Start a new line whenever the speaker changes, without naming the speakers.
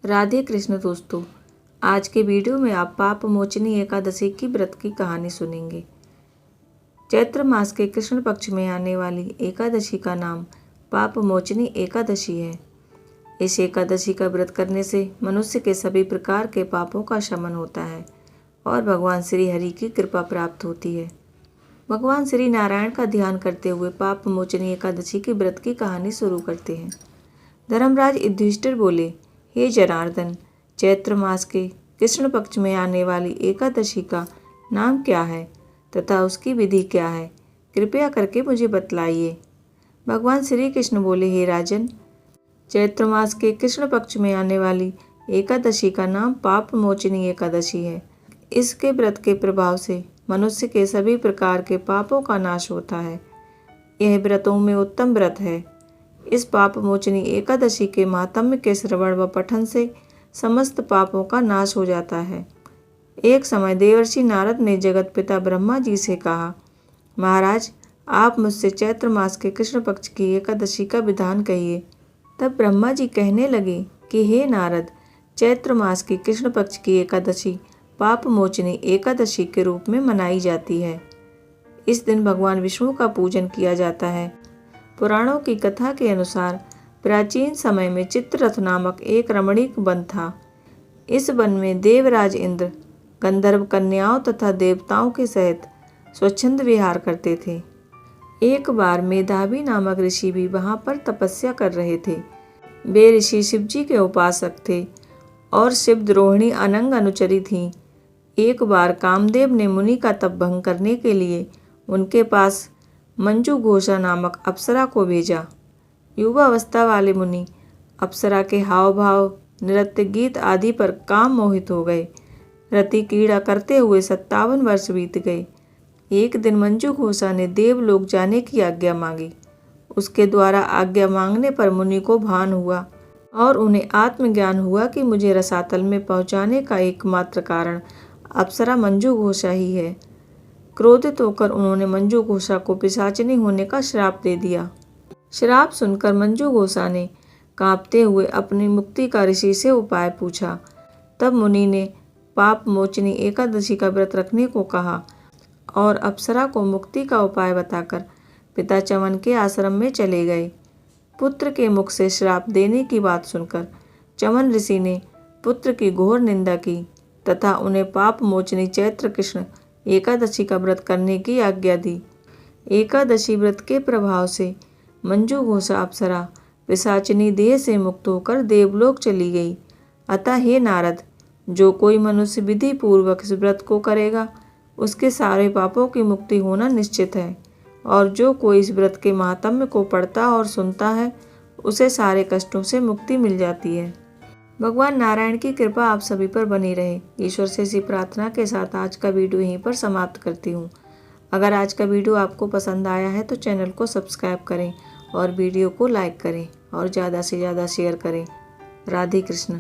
राधे कृष्ण दोस्तों, आज के वीडियो में आप पाप मोचनी एकादशी की व्रत की कहानी सुनेंगे। चैत्र मास के कृष्ण पक्ष में आने वाली एकादशी का नाम पाप मोचनी एकादशी है। इस एकादशी का व्रत करने से मनुष्य के सभी प्रकार के पापों का शमन होता है और भगवान श्री हरि की कृपा प्राप्त होती है। भगवान श्री नारायण का ध्यान करते हुए पाप मोचनी एकादशी के व्रत की कहानी शुरू करते हैं। धर्मराज युधिष्ठिर बोले, हे जनार्दन, चैत्र मास के कृष्ण पक्ष में आने वाली एकादशी का नाम क्या है तथा उसकी विधि क्या है? कृपया करके मुझे बतलाइए। भगवान श्री कृष्ण बोले, हे राजन, चैत्र मास के कृष्ण पक्ष में आने वाली एकादशी का नाम पाप मोचनी एकादशी है। इसके व्रत के प्रभाव से मनुष्य के सभी प्रकार के पापों का नाश होता है। यह व्रतों में उत्तम व्रत है। इस पाप मोचनी एकादशी के महात्म्य के श्रवण व पठन से समस्त पापों का नाश हो जाता है। एक समय देवर्षि नारद ने जगत पिता ब्रह्मा जी से कहा, महाराज, आप मुझसे चैत्र मास के कृष्ण पक्ष की एकादशी का विधान कहिए। तब ब्रह्मा जी कहने लगे कि हे नारद, चैत्र मास की कृष्ण पक्ष की एकादशी पाप मोचनी एकादशी के रूप में मनाई जाती है। इस दिन भगवान विष्णु का पूजन किया जाता है। पुराणों की कथा के अनुसार प्राचीन समय में चित्ररथ नामक एक रमणीक वन था। इस वन में देवराज इंद्र गंधर्व कन्याओं तथा देवताओं के सहित स्वच्छंद विहार करते थे। एक बार मेधावी नामक ऋषि भी वहां पर तपस्या कर रहे थे। वे ऋषि शिवजी के उपासक थे और शिवद्रोहिणी अनंग अनुचरी थीं। एक बार कामदेव ने मुनि का तप भंग करने के लिए उनके पास मंजू घोषा नामक अप्सरा को भेजा। युवावस्था वाले मुनि अप्सरा के हाव भाव, नृत्य, गीत आदि पर काम मोहित हो गए। रति क्रीड़ा करते हुए 57 वर्ष बीत गए। एक दिन मंजू घोषा ने देवलोक जाने की आज्ञा मांगी। उसके द्वारा आज्ञा मांगने पर मुनि को भान हुआ और उन्हें आत्मज्ञान हुआ कि मुझे रसातल में पहुंचाने का एकमात्र कारण अप्सरा मंजू घोषा ही है। क्रोधित होकर उन्होंने मंजू घोषा को पिशाचिनी होने का श्राप दे दिया। श्राप सुनकर मंजू घोषा ने कांपते हुए अपनी मुक्ति का ऋषि से उपाय पूछा। तब मुनि ने पाप मोचनी एकादशी का व्रत रखने को कहा और अप्सरा को मुक्ति का उपाय बताकर पिता चमन के आश्रम में चले गए। पुत्र के मुख से श्राप देने की बात सुनकर चमन ऋषि ने पुत्र की घोर निंदा की तथा उन्हें पाप मोचनी चैत्र कृष्ण एकादशी का व्रत करने की आज्ञा दी। एकादशी व्रत के प्रभाव से मंजू घोषा अप्सरा पिशाचिनी देह से मुक्त होकर देवलोक चली गई। अतः हे नारद, जो कोई मनुष्य विधि पूर्वक इस व्रत को करेगा उसके सारे पापों की मुक्ति होना निश्चित है, और जो कोई इस व्रत के महात्म्य को पढ़ता और सुनता है उसे सारे कष्टों से मुक्ति मिल जाती है। भगवान नारायण की कृपा आप सभी पर बनी रहे। ईश्वर से इसी प्रार्थना के साथ आज का वीडियो यहीं पर समाप्त करती हूँ। अगर आज का वीडियो आपको पसंद आया है तो चैनल को सब्सक्राइब करें और वीडियो को लाइक करें और ज़्यादा से ज़्यादा शेयर करें। राधे कृष्ण।